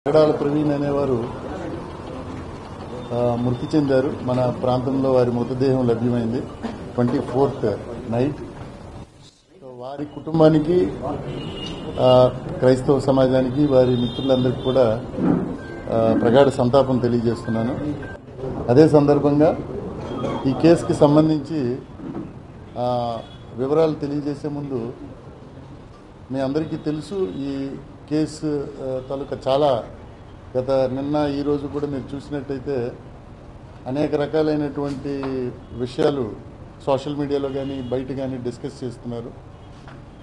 పగడాల ప్రవీణ్ అనేవారు మృతి చెందారు. మన ప్రాంతంలో వారి మృతదేహం లభ్యమైంది 24th నైట్. వారి కుటుంబానికి, క్రైస్తవ సమాజానికి, వారి మిత్రులందరికీ కూడా ప్రగాఢ సంతాపం తెలియజేస్తున్నాను. అదే సందర్భంగా ఈ కేసుకి సంబంధించి వివరాలు తెలియజేసే ముందు, మీ అందరికీ తెలుసు ఈ కేసు తాలూకా చాలా నిన్న ఈరోజు కూడా మీరు చూసినట్టయితే అనేక రకాలైనటువంటి విషయాలు సోషల్ మీడియాలో కానీ బయట కానీ డిస్కస్ చేస్తున్నారు,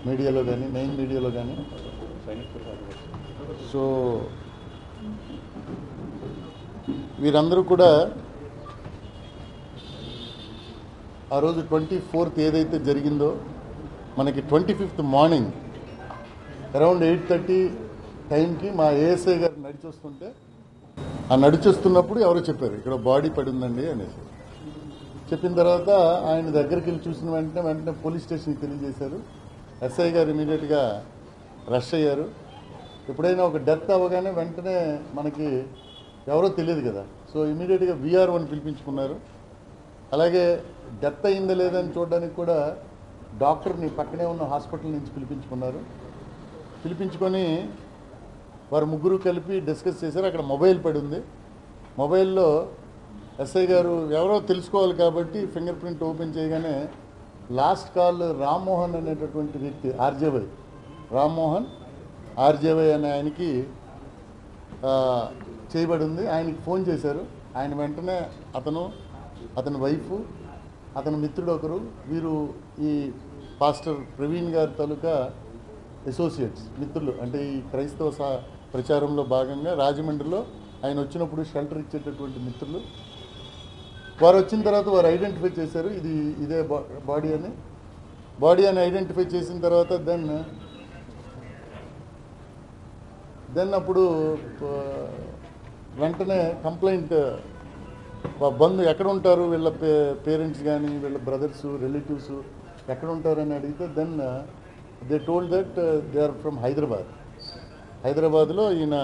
మీడియాలో కానీ మెయిన్ మీడియాలో కానీ. సో వీరందరూ కూడా ఆ రోజు 24th ఏదైతే జరిగిందో, మనకి 25th మార్నింగ్ అరౌండ్ 8:30 టైంకి మా ఏఎస్ఐ గారు నడిచొస్తుంటే, ఆ నడిచొస్తున్నప్పుడు ఎవరో చెప్పారు ఇక్కడ బాడీ పడి ఉందండి అనేసి. చెప్పిన తర్వాత ఆయన దగ్గరికి వెళ్ళి చూసిన వెంటనే పోలీస్ స్టేషన్కి తెలియజేశారు. ఎస్ఐ గారు ఇమీడియట్గా రష్ అయ్యారు. ఎప్పుడైనా ఒక డెత్ అవ్వగానే వెంటనే మనకి ఎవరో తెలియదు కదా, సో ఇమీడియట్గా VROని పిలిపించుకున్నారు. అలాగే డెత్ అయిందా లేదని చూడడానికి కూడా డాక్టర్ని పక్కనే ఉన్న హాస్పిటల్ నుంచి పిలిపించుకున్నారు. పిలిపించుకొని వారు ముగ్గురు కలిపి డిస్కస్ చేశారు. అక్కడ మొబైల్ పడి ఉంది. మొబైల్లో ఎస్ఐ గారు ఎవరో తెలుసుకోవాలి కాబట్టి ఫింగర్ ప్రింట్ ఓపెన్ చేయగానే లాస్ట్ కాల్ రామ్మోహన్ అనేటటువంటి వ్యక్తి, ఆర్జేవై రామ్మోహన్ ఆర్జేవై అనే ఆయనకి చేయబడి ఉంది. ఆయనకి ఫోన్ చేశారు. ఆయన వెంటనే అతని వైఫ్, అతని మిత్రుడు ఒకరు, వీరు ఈ పాస్టర్ ప్రవీణ్ గారి తాలూకా అసోసియేట్స్, మిత్రులు. అంటే ఈ క్రైస్తవ ప్రచారంలో భాగంగా రాజమండ్రిలో ఆయన వచ్చినప్పుడు షెల్టర్ ఇచ్చేటటువంటి మిత్రులు. వారు వచ్చిన తర్వాత వారు ఐడెంటిఫై చేశారు ఇదే బాడీ అని ఐడెంటిఫై చేసిన తర్వాత దెన్ అప్పుడు వెంటనే కంప్లైంట్, బంధు ఎక్కడ ఉంటారు వీళ్ళ పేరెంట్స్ కానీ వీళ్ళ బ్రదర్స్ రిలేటివ్స్ ఎక్కడ ఉంటారని అడిగితే then they told that they are from హైదరాబాద్లో ఈయన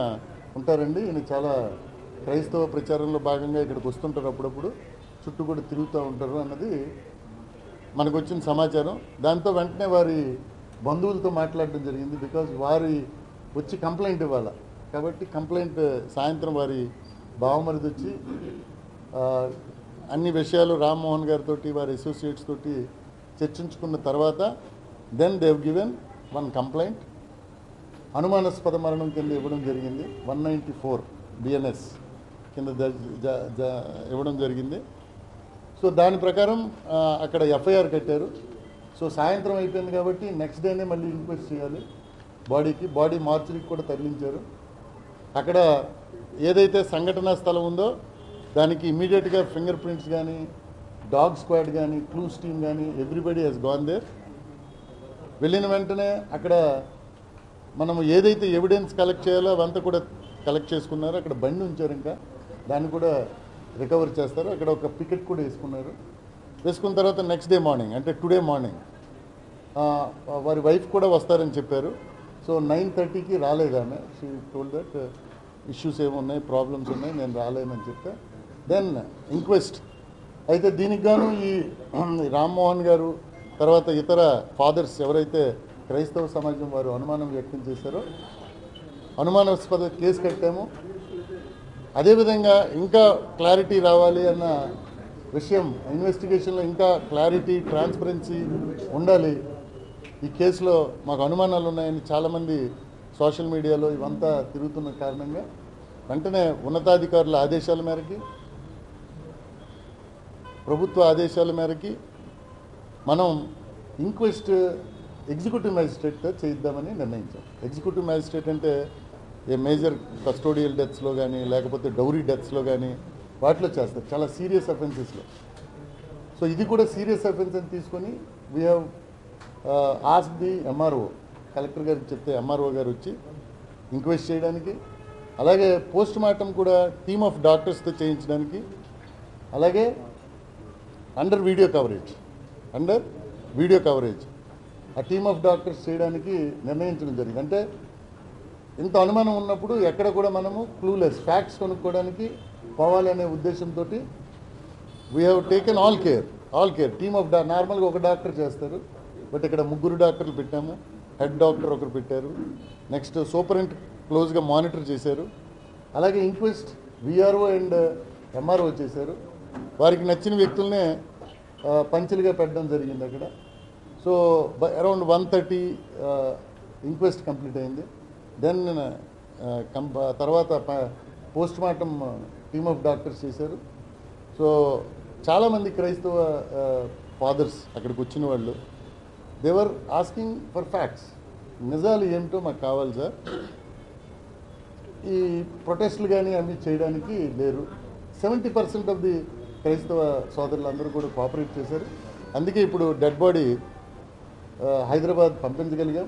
ఉంటారండి, ఈయన చాలా క్రైస్తవ ప్రచారంలో భాగంగా ఇక్కడికి వస్తుంటారు, అప్పుడప్పుడు చుట్టూ కూడా తిరుగుతూ ఉంటారు అన్నది మనకు వచ్చిన సమాచారం. దాంతో వెంటనే వారి బంధువులతో మాట్లాడడం జరిగింది. బికాజ్ వారి వచ్చి కంప్లైంట్ ఇవ్వాలి కాబట్టి కంప్లైంట్ సాయంత్రం వారి బావమరిది వచ్చి అన్ని విషయాలు రామ్మోహన్ గారితో వారి అసోసియేట్స్ తోటి చర్చించుకున్న తర్వాత then they have given one complaint. అనుమానాస్పద మరణం కింద ఇవ్వడం జరిగింది. 194 BNS కింద ఇవ్వడం జరిగింది. సో దాని ప్రకారం అక్కడ FIR కట్టారు. సో సాయంత్రం అయిపోయింది కాబట్టి నెక్స్ట్ డేనే మళ్ళీ ఇన్క్వెస్ట్ చేయాలి. బాడీ మార్చురీకి కూడా తరలించారు. అక్కడ ఏదైతే సంఘటనా స్థలం ఉందో దానికి ఇమీడియట్గా ఫింగర్ ప్రింట్స్ కానీ, డాగ్ స్క్వాడ్ కానీ, క్లూస్ టీమ్ కానీ, ఎవ్రీబడి హెస్ గాన్ దేర్. వెళ్ళిన వెంటనే అక్కడ మనం ఏదైతే ఎవిడెన్స్ కలెక్ట్ చేయాలో అవంతా కూడా కలెక్ట్ చేసుకున్నారు. అక్కడ బండి ఉంచారు, ఇంకా దాన్ని కూడా రికవర్ చేస్తారు. అక్కడ ఒక పికెట్ కూడా వేసుకున్న తర్వాత నెక్స్ట్ డే మార్నింగ్, అంటే టుడే మార్నింగ్, వారి వైఫ్ కూడా వస్తారని చెప్పారు. సో 9:30కి రాలేదు ఆమె. షీ టోల్డ్ దట్ ఇష్యూస్ ఏమున్నాయి, ప్రాబ్లమ్స్ ఉన్నాయి, నేను రాలేనని చెప్తే దెన్ ఇంక్వెస్ట్ అయితే దీనికి గాను ఈ రామ్మోహన్ గారు తర్వాత ఇతర ఫాదర్స్ ఎవరైతే క్రైస్తవ సమాజం వారు అనుమానం వ్యక్తం చేశారో అనుమానాస్పద కేసు కట్టాము. అదేవిధంగా ఇంకా క్లారిటీ రావాలి అన్న విషయం, ఇన్వెస్టిగేషన్లో ఇంకా క్లారిటీ, ట్రాన్స్పరెన్సీ ఉండాలి. ఈ కేసులో మాకు అనుమానాలు ఉన్నాయని చాలామంది సోషల్ మీడియాలో ఇవంతా తిరుగుతున్న కారణంగా వెంటనే ఉన్నతాధికారుల ఆదేశాల మేరకి, ప్రభుత్వ ఆదేశాల మేరకి మనం ఇంక్వెస్ట్ ఎగ్జిక్యూటివ్ మ్యాజిస్ట్రేట్తో చేయిద్దామని నిర్ణయించాం. ఎగ్జిక్యూటివ్ మ్యాజిస్ట్రేట్ అంటే ఏ మేజర్ కస్టోడియల్ డెత్స్లో కానీ లేకపోతే డౌరీ డెత్స్లో కానీ వాటిలో చేస్తారు, చాలా సీరియస్ అఫెన్సెస్లో. సో ఇది కూడా సీరియస్ అఫెన్స్ అని తీసుకొని we have ask the MRO, collector గారికి చెప్తే MRO గారు వచ్చి ఇంక్వెస్ట్ చేయడానికి, అలాగే పోస్ట్ మార్టం కూడా టీమ్ ఆఫ్ డాక్టర్స్తో చేయించడానికి, అలాగే అండర్ వీడియో కవరేజ్ ఆ టీమ్ ఆఫ్ డాక్టర్స్ చేయడానికి నిర్ణయించడం జరిగింది. అంటే ఇంత అనుమానం ఉన్నప్పుడు ఎక్కడ కూడా మనము క్లూలెస్ ఫ్యాక్ట్స్ కొనుక్కోవడానికి పోవాలనే ఉద్దేశంతో we have taken all care team of నార్మల్గా ఒక డాక్టర్ చేస్తారు, బట్ ఇక్కడ 3 డాక్టర్లు పెట్టాము. హెడ్ డాక్టర్ ఒకరు పెట్టారు, నెక్స్ట్ సూపరింట్ క్లోజ్గా మానిటర్ చేశారు. అలాగే ఇంక్వెస్ట్ విఆర్ఓ అండ్ ఎంఆర్ఓ చేశారు. వారికి నచ్చిన వ్యక్తులనే పంచులుగా పెట్టడం జరిగింది అక్కడ. సో అరౌండ్ 1:30 ఇంక్వెస్ట్ కంప్లీట్ అయింది. దెన్ తర్వాత post mortem team of doctors చేశారు. సో చాలామంది క్రైస్తవ ఫాదర్స్ అక్కడికి వచ్చిన వాళ్ళు దేవర్ ఆస్కింగ్ ఫర్ ఫ్యాక్ట్స్. నిజాలు ఏమిటో మాకు కావాలి సార్, ఈ ప్రొటెస్టులు కానీ అవి చేయడానికి లేరు. 70% ఆఫ్ ది క్రైస్తవ సోదరులు అందరూ కూడా కోఆపరేట్ చేశారు. అందుకే ఇప్పుడు డెడ్ బాడీ హైదరాబాద్ పంపించగలిగాం.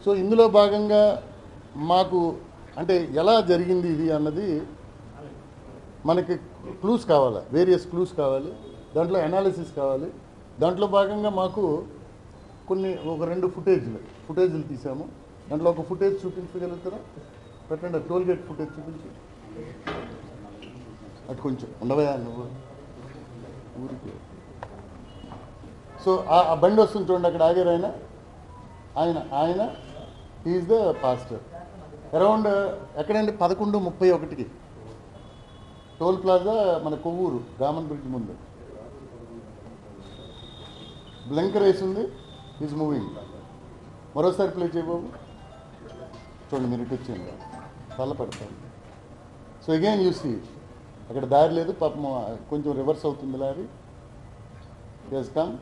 సో ఇందులో భాగంగా మాకు అంటే ఎలా జరిగింది ఇది అన్నది మనకి క్లూస్ కావాలి, వేరియస్ క్లూస్ కావాలి, దాంట్లో అనాలిసిస్ కావాలి. దాంట్లో భాగంగా మాకు ఒక 2 ఫుటేజ్లు తీసాము. దాంట్లో ఒక ఫుటేజ్ చూపించగలుగుతారా? పెట్టండి, టోల్ గేట్ ఫుటేజ్ చూపించి. అటు కొంచెం ఉండవయా నువ్వు ఊరికి. సో ఆ బండి వస్తుంది చూడండి, అక్కడ ఆగారు ఆయన ఈజ్ ద పాస్టర్. అరౌండ్ ఎక్కడండి 11:31 టోల్ ప్లాజా మన కొవ్వూరు రామన్ బ్రిడ్జ్ ముందు బ్లంకర్ వేసింది. Is moving. మరోసారి ప్లే చేయబాబు. చూడండి మీరు ఇటు వచ్చింది తల పడతాను. సో అగైన్ సీ అక్కడ దారి లేదు, పాపం కొంచెం రివర్స్ అవుతుంది లారీ. Yes come.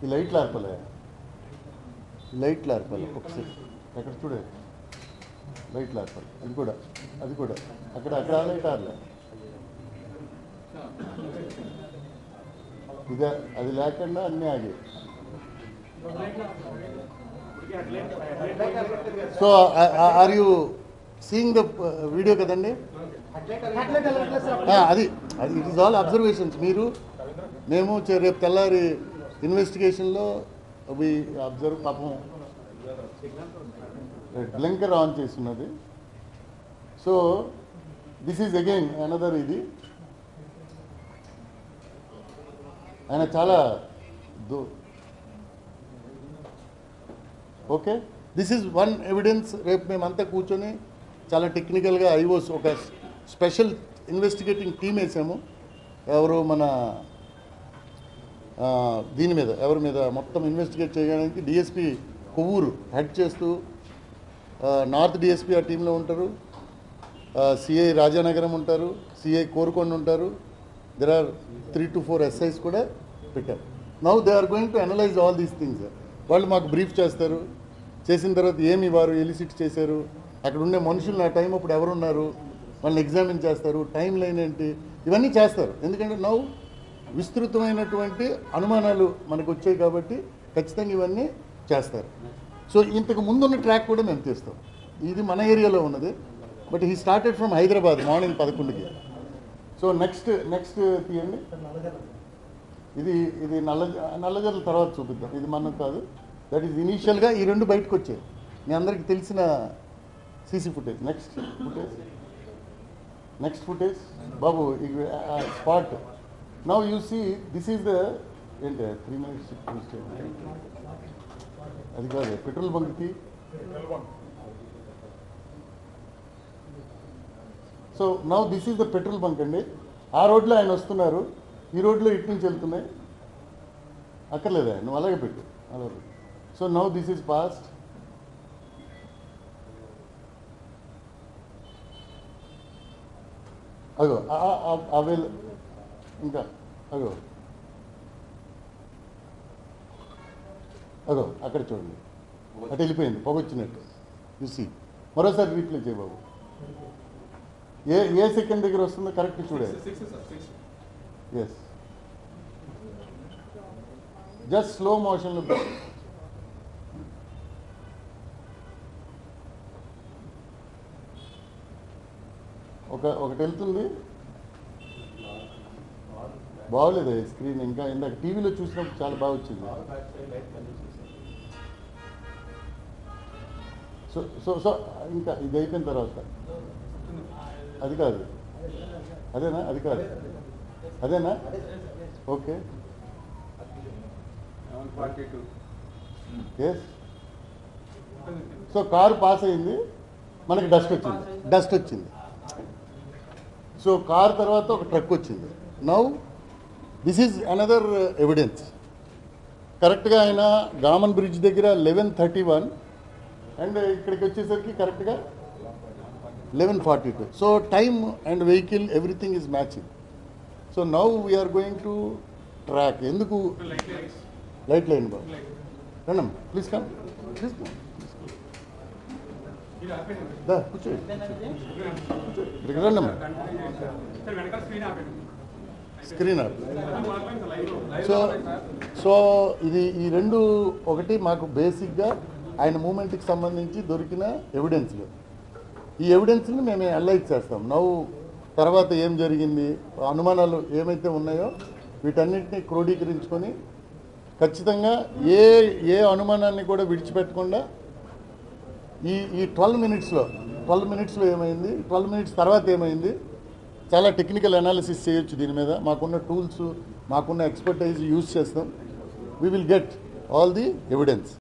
ఈ లైట్లు ఆర్పలే, ఒకసారి అక్కడ చూడే లైట్లు ఆర్పాలి. అది కూడా అక్కడ లైట్ ఆరలే. ఇదే అది లేకుండా అన్నీ ఆగి. So are you seeing the video కదండి? అది ఇట్ ఈస్ ఆల్ అబ్జర్వేషన్స్. మేము రేపు తెల్లారి ఇన్వెస్టిగేషన్లో వి అబ్జర్వ్. పాపం బ్లింకర్ ఆన్ చేస్తున్నది. So this is again another ఇది. ఆయన చాలా okay. This is one evidence. రేపు మేమంతా కూర్చొని చాలా టెక్నికల్గా ఐఓస్ ఒక స్పెషల్ ఇన్వెస్టిగేటింగ్ టీమ్ వేసాము. ఎవరు మన దీని మీద ఎవరి మీద మొత్తం ఇన్వెస్టిగేట్ చేయడానికి డిఎస్పీ కొవ్వూరు హెడ్ చేస్తూ, నార్త్ డిఎస్పీ ఆ టీంలో ఉంటారు, సిఐ రాజానగరం ఉంటారు, సిఐ కోరుకొండ ఉంటారు. దెర్ ఆర్ 3 to 4 SIs కూడా పెట్టారు. Now they are going to analyse all these things. వాళ్ళు మాకు బ్రీఫ్ చేస్తారు. చేసిన తర్వాత ఏమి వారు ఎలిసిట్ చేశారు, అక్కడ ఉండే మనుషులు ఆ టైం అప్పుడు ఎవరున్నారు, వాళ్ళని ఎగ్జామిన్ చేస్తారు, టైం లైన్ ఏంటి, ఇవన్నీ చేస్తారు. ఎందుకంటే నౌ విస్తృతమైనటువంటి అనుమానాలు మనకు వచ్చాయి కాబట్టి ఖచ్చితంగా ఇవన్నీ చేస్తారు. సో ఇంతకు ముందున్న ట్రాక్ కూడా మేము తీస్తాం. ఇది మన ఏరియాలో ఉన్నది, but he started from Hyderabad morning 11కి. సో నెక్స్ట్ తీయండి. ఇది నల్లజర్ల తర్వాత చూపిద్దాం. ఇది మనం కాదు, దట్ ఈజ్ ఇనీషియల్గా ఈ 2 బయటకు వచ్చాయి. మీ అందరికీ తెలిసిన సీసీ ఫుటేజ్. నెక్స్ట్ ఫుటేజ్ బాబు, spot. Now you see this is the ఏంటి 3 minutes అది కాదు, పెట్రోల్ బంక్కి. So now this is the petrol bunk అండి. ఆ రోడ్లో ఆయన వస్తున్నారు, ఈ రోడ్లో ఇటు నుంచి వెళ్తున్నాయి. అక్కర్లేదా, నువ్వు అలాగే పెట్టు అలాగే. So now this is past. అగో అవైల్ ఇంకా అగో అక్కడ చూడండి, అటు వెళ్ళిపోయింది పొగ వచ్చినట్టు. చూసి మరోసారి రీప్లే చేయ బాబు. ఏ సెకండ్ దగ్గర వస్తుందో కరెక్ట్ చూడాలి. ఎస్, జస్ట్ స్లో మోషన్లో ఒకటి వెళ్తుంది. బాగోలేదు స్క్రీన్. ఇంకా ఇందాక టీవీలో చూసినప్పుడు చాలా బాగా వచ్చింది. సో సో సో ఇంకా ఇది అయిపోయిన తర్వాత అది కాదు, అదేనా? అది కాదు, అదేనా? Okay, yes. So car pass అయింది, మనకి డస్ట్ వచ్చింది. సో కారు తర్వాత ఒక ట్రక్ వచ్చింది. Now this is another evidence. కరెక్ట్గా ఆయన గామన్ బ్రిడ్జ్ దగ్గర 11:31 అండ్ ఇక్కడికి వచ్చేసరికి కరెక్ట్గా 11:42. So time and vehicle everything is matching. So now we are going to track. ఎందుకు లైట్ లైన్ బాబు? రండమ్మ, ప్లీజ్ కమ్, ప్లీజ్ కమ్, కూర్చోండి, ఇక్కడికి రండమ్మ. Screen off. సో ఇది ఈ రెండు ఒకటి మాకు బేసిక్గా ఆయన మూమెంట్కి సంబంధించి దొరికిన ఎవిడెన్స్లు. ఈ ఎవిడెన్స్ని మేము అనలైజ్ చేస్తాం. నవ్వు తర్వాత ఏం జరిగింది, అనుమానాలు ఏమైతే ఉన్నాయో వీటన్నిటిని క్రోడీకరించుకొని ఖచ్చితంగా ఏ అనుమానాన్ని కూడా విడిచిపెట్టకుండా ఈ 12 మినిట్స్లో ఏమైంది, 12 మినిట్స్ తర్వాత ఏమైంది, చాలా టెక్నికల్ అనాలిసిస్ చేయొచ్చు దీని మీద. మాకున్న టూల్స్, మాకున్న ఎక్స్పర్టైజ్ యూజ్ చేస్తాం. We will get all the evidence.